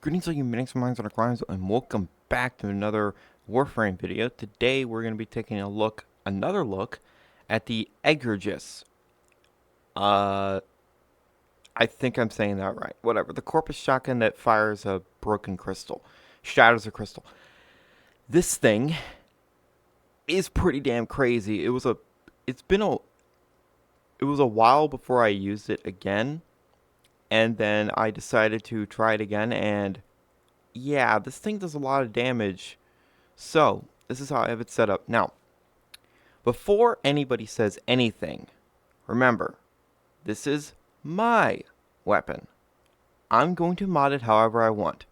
Greetings all you minutes, minds, and crimes, and welcome back to another Warframe video. Today we're going to be taking another look at the Exergis. I think I'm saying that right. Whatever. The corpus shotgun that fires a broken crystal, shatters a crystal. This thing is pretty damn crazy. It was a while before I used it again, and then I decided to try it again, and yeah, this thing does a lot of damage. So, this is how I have it set up. Now, before anybody says anything, remember, this is my weapon. I'm going to mod it however I want.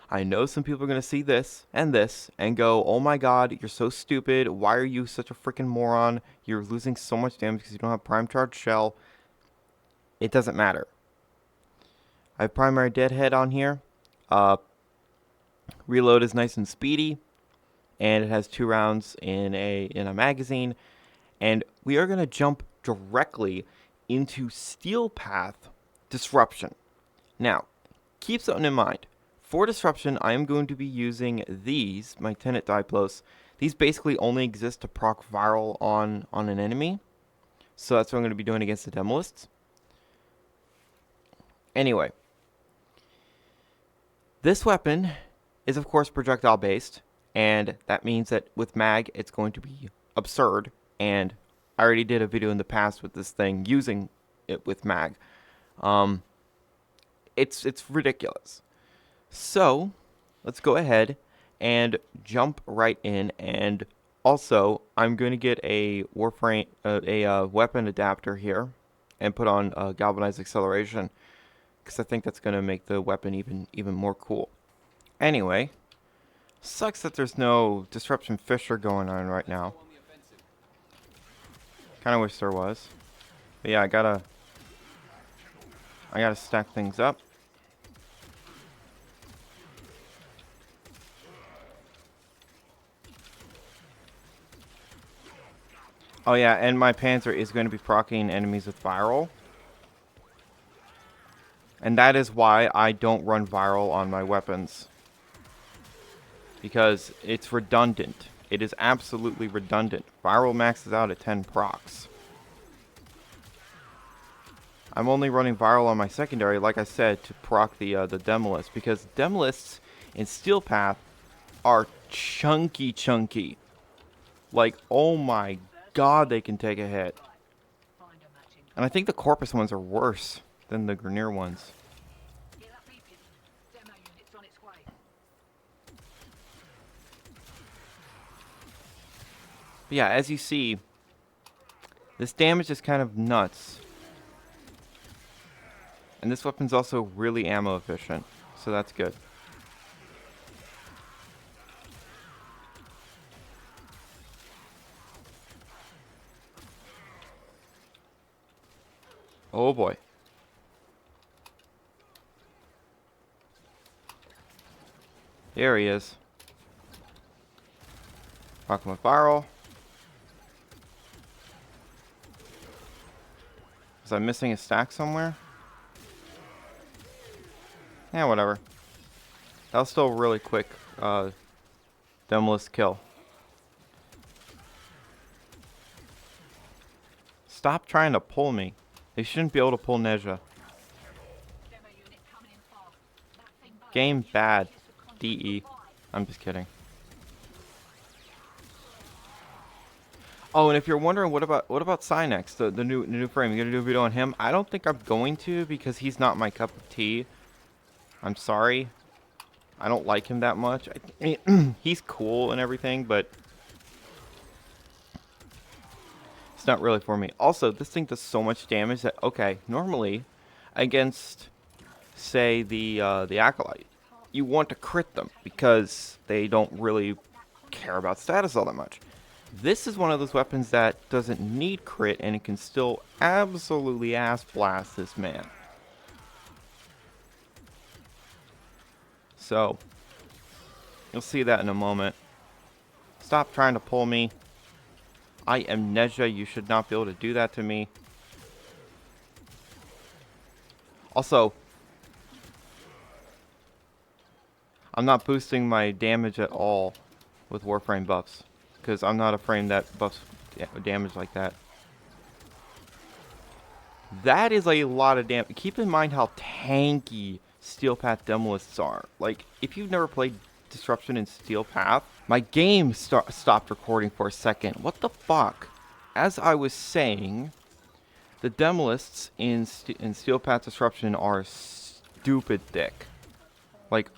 I know some people are going to see this and go, oh my god, you're so stupid. Why are you such a freaking moron? You're losing so much damage because you don't have prime charge shell. It doesn't matter. I have primary deadhead on here. Reload is nice and speedy, and it has 2 rounds in a magazine. And we are going to jump directly into Steel Path Disruption. Now, keep something in mind. For Disruption, I am going to be using these, my Tenet Diplos. These basically only exist to proc viral on an enemy. So that's what I'm going to be doing against the Demolists. Anyway, this weapon is of course projectile based, and that means that with mag it's going to be absurd, and I already did a video in the past with this thing using it with mag. It's ridiculous. So let's go ahead and jump right in, and also I'm going to get a Warframe weapon adapter here and put on galvanized acceleration, because I think that's going to make the weapon even more cool. Anyway, sucks that there's no Disruption Fisher going on right now. Kind of wish there was. But yeah, I gotta stack things up. Oh yeah, and my Panzer is going to be proccing enemies with viral. And that is why I don't run viral on my weapons, because it's redundant. It is absolutely redundant. Viral maxes out at 10 procs. I'm only running viral on my secondary, like I said, to proc the Demolists, because Demolists in Steel Path are chunky. Like, oh my god, they can take a hit. And I think the Corpus ones are worse than the Grineer ones. But yeah, as you see, this damage is kind of nuts. And this weapon's also really ammo efficient, so that's good. Oh boy. There he is. Rock him with viral. Was I missing a stack somewhere? Yeah, whatever. That was still a really quick Demolist kill. Stop trying to pull me. They shouldn't be able to pull Neja. Game bad. DE. I'm just kidding. Oh, and if you're wondering what about Cynex, the new frame, you gonna do a video on him? I don't think I'm going to, because he's not my cup of tea. I'm sorry. I don't like him that much. I mean, he's cool and everything, but it's not really for me. Also, this thing does so much damage that, okay, normally against, say, the Acolyte, you want to crit them because they don't really care about status all that much. This is one of those weapons that doesn't need crit, and it can still absolutely ass blast this man. So, you'll see that in a moment. Stop trying to pull me. I am Neja. You should not be able to do that to me. Also, I'm not boosting my damage at all with Warframe buffs, because I'm not a frame that buffs damage like that. That is a lot of damage. Keep in mind how tanky Steel Path Demolists are. Like, if you've never played Disruption in Steel Path, my game stopped recording for a second. What the fuck? As I was saying, the Demolists in Steel Path Disruption are stupid thick. Like,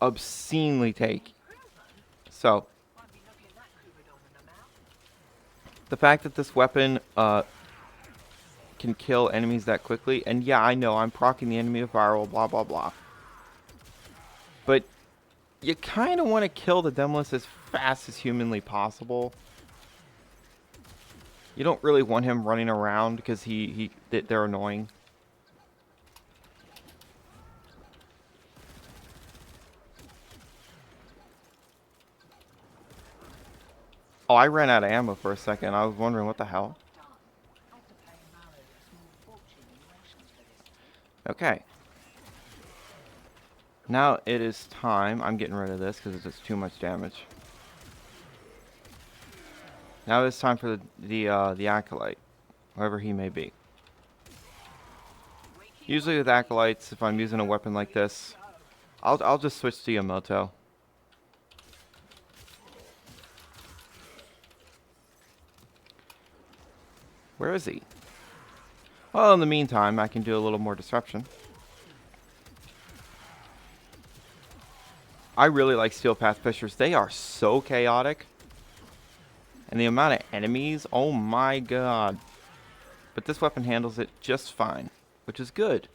obscenely tanky. So, the fact that this weapon can kill enemies that quickly, and yeah, I know, I'm proccing the enemy of viral, blah, blah, blah. But you kind of want to kill the Demolist as fast as humanly possible. You don't really want him running around because they're annoying. Oh, I ran out of ammo for a second. I was wondering what the hell. Okay. Now it is time. I'm getting rid of this because it's just too much damage. Now it's time for the Acolyte, whoever he may be. Usually with Acolytes, if I'm using a weapon like this, I'll just switch to Yamato. Where is he? Well, in the meantime, I can do a little more disruption. I really like Steel Path Fishers. They are so chaotic. And the amount of enemies, oh my god. But this weapon handles it just fine, which is good.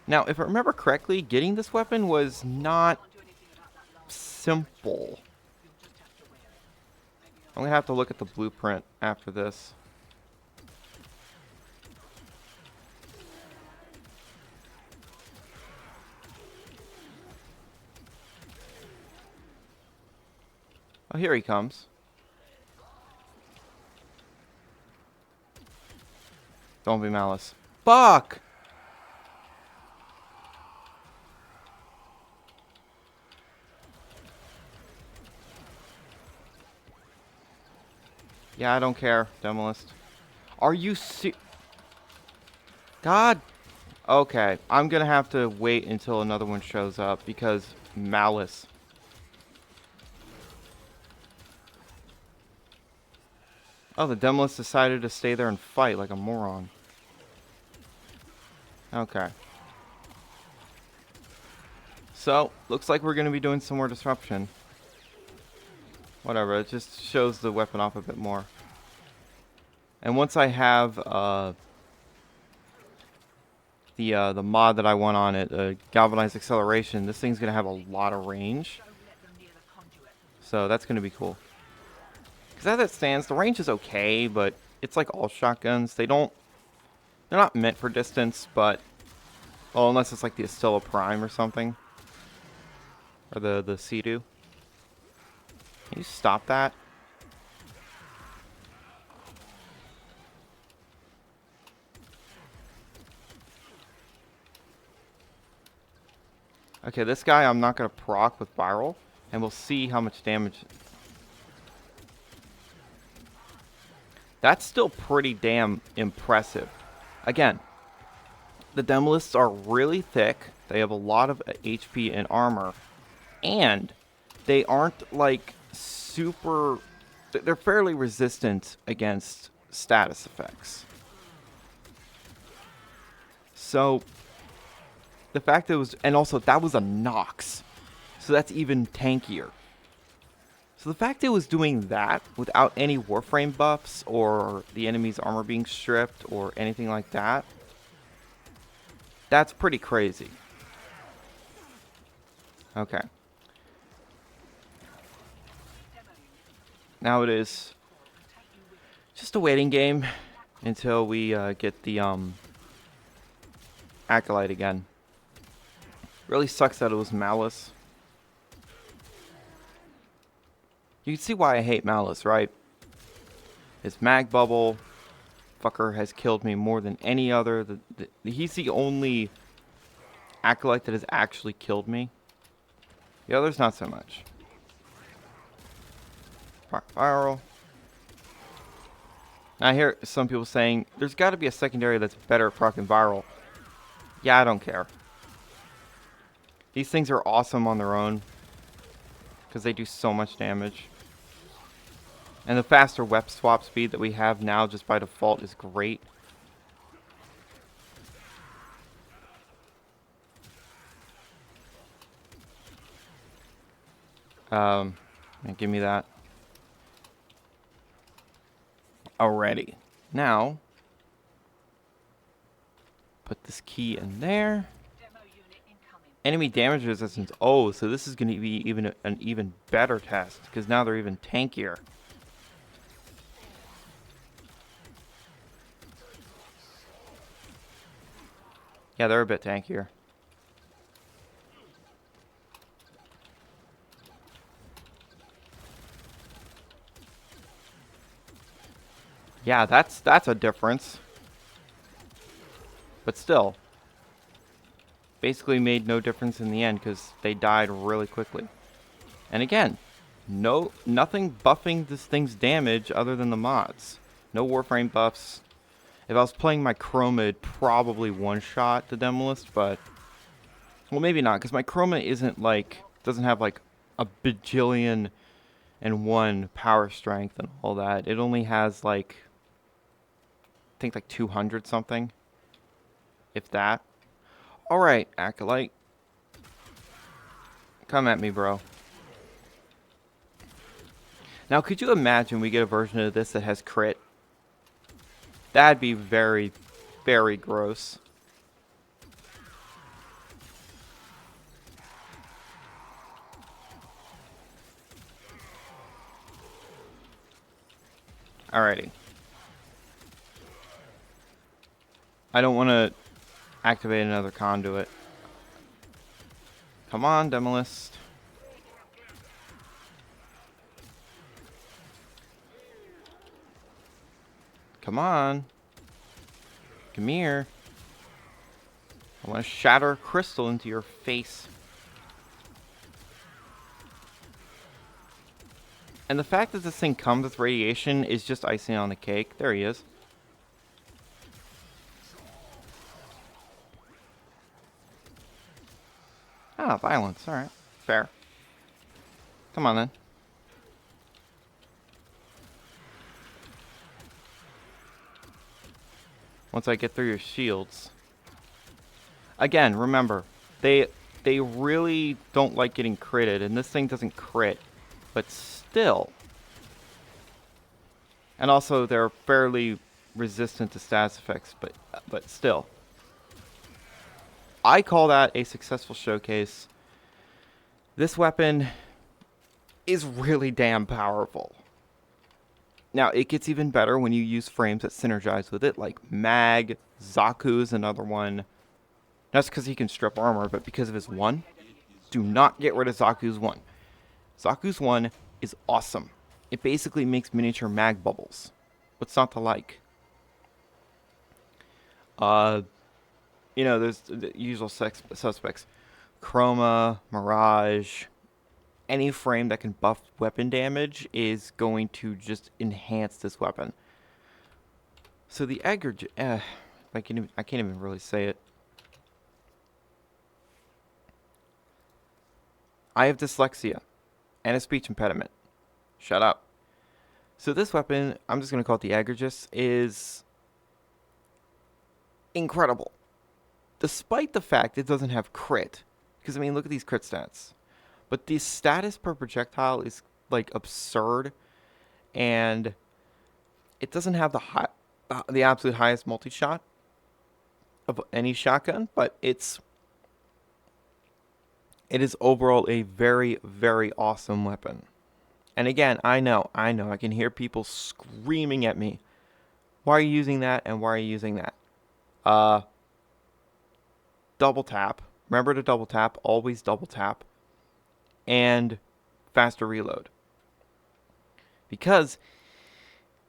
Now, if I remember correctly, getting this weapon was not simple. I'm going to have to look at the blueprint after this. Oh, here he comes. Don't be malice. Fuck! Yeah, I don't care, Demolist. Are you God! Okay, I'm gonna have to wait until another one shows up because malice. Oh, the Demolist decided to stay there and fight like a moron. Okay. So, looks like we're going to be doing some more disruption. Whatever, it just shows the weapon off a bit more. And once I have the mod that I want on it, Galvanized Acceleration, this thing's going to have a lot of range. So that's going to be cool. Because as it stands, the range is okay, but it's like all shotguns. They're not meant for distance, but... Well, unless it's like the Estella Prime or something. Or the Sea-Doo. Can you stop that? Okay, this guy I'm not going to proc with viral. And we'll see how much damage... That's still pretty damn impressive. Again, the Demolists are really thick. They have a lot of HP and armor. And they aren't like super... They're fairly resistant against status effects. So, the fact that it was... And also, that was a Nox. So that's even tankier. So the fact it was doing that without any Warframe buffs or the enemy's armor being stripped or anything like that, that's pretty crazy. Okay. Now it is just a waiting game until we get the Acolyte again. Really sucks that it was Malice. You can see why I hate Malice, right? His mag bubble fucker has killed me more than any other. He's the only Acolyte that has actually killed me. The others, not so much. Viral. I hear some people saying, there's got to be a secondary that's better at proccing viral. Yeah, I don't care. These things are awesome on their own, because they do so much damage. And the faster web swap speed that we have now just by default is great. Give me that. Alrighty. Now, put this key in there. Enemy damage resistance. Oh, so this is going to be an even better test, because now they're even tankier. Yeah, they're a bit tankier. Yeah, that's a difference. But still, basically made no difference in the end because they died really quickly. And again, nothing buffing this thing's damage other than the mods. No Warframe buffs. If I was playing my Chroma, it'd probably one-shot the Demolist, but... Well, maybe not, because my Chroma isn't like... doesn't have like a bajillion and one power strength and all that. It only has like... I think like 200 something. If that. Alright, Acolyte. Come at me, bro. Now, could you imagine we get a version of this that has crit? That'd be very, very gross. Alrighty. I don't want to activate another conduit. Come on, Demolist. Come on. Come here. I want to shatter a crystal into your face. And the fact that this thing comes with radiation is just icing on the cake. There he is. Ah, violence. Alright. Fair. Come on, then. Once I get through your shields. Again, remember, they really don't like getting critted, and this thing doesn't crit. But still. And also, they're fairly resistant to status effects, but still. I call that a successful showcase. This weapon is really damn powerful. Now, it gets even better when you use frames that synergize with it, like Mag, Zaku's another one. Not just because he can strip armor, but because of his 1. Do not get rid of Zaku's 1. Zaku's 1 is awesome. It basically makes miniature mag bubbles. What's not to like? You know, there's the usual suspects. Chroma, Mirage, any frame that can buff weapon damage is going to just enhance this weapon. So the Exergis, I can't even really say it. I have dyslexia and a speech impediment. Shut up. So this weapon, I'm just going to call it the Exergis, is incredible. Despite the fact it doesn't have crit. Because, I mean, look at these crit stats. But the status per projectile is, like, absurd. And it doesn't have the absolute highest multi-shot of any shotgun. But it is overall a very, very awesome weapon. And again, I know, I can hear people screaming at me. Why are you using that, and why are you using that? Double tap. Remember to double tap. Always double tap. And faster reload. Because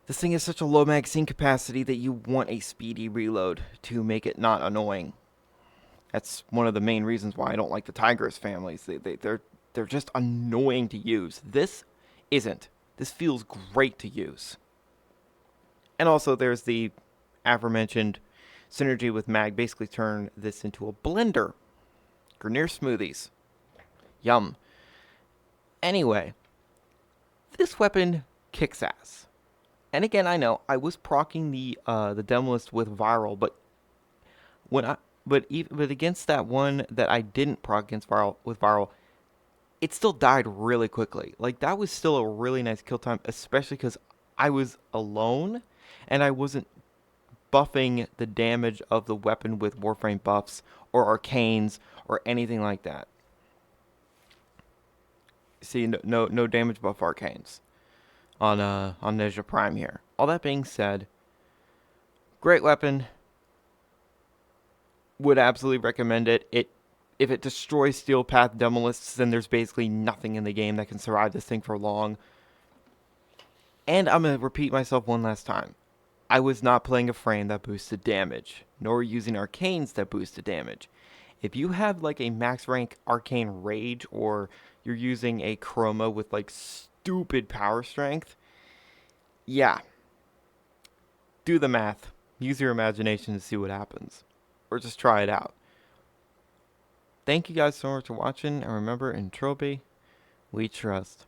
this thing has such a low magazine capacity that you want a speedy reload to make it not annoying. That's one of the main reasons why I don't like the Tigris families. They're just annoying to use. This isn't. This feels great to use. And also, there's the aforementioned synergy with Mag. Basically, turn this into a blender. Grenier smoothies. Yum. Anyway, this weapon kicks ass. And again, I know I was proccing the Demolist with viral, but when I but against that one that I didn't proc against viral, it still died really quickly. Like that was still a really nice kill time, especially because I was alone and I wasn't buffing the damage of the weapon with Warframe buffs or arcanes or anything like that. See, no damage buff arcanes on Ninja Prime here. All that being said, great weapon. Would absolutely recommend it. If it destroys Steel Path Demolists, then there's basically nothing in the game that can survive this thing for long. And I'm gonna repeat myself one last time. I was not playing a frame that boosted damage, nor using arcanes that boosted damage. If you have like a max rank arcane rage, or you're using a chroma with like stupid power strength, yeah, do the math. Use your imagination to see what happens. Or just try it out. Thank you guys so much for watching, and remember, in Trophy, we trust.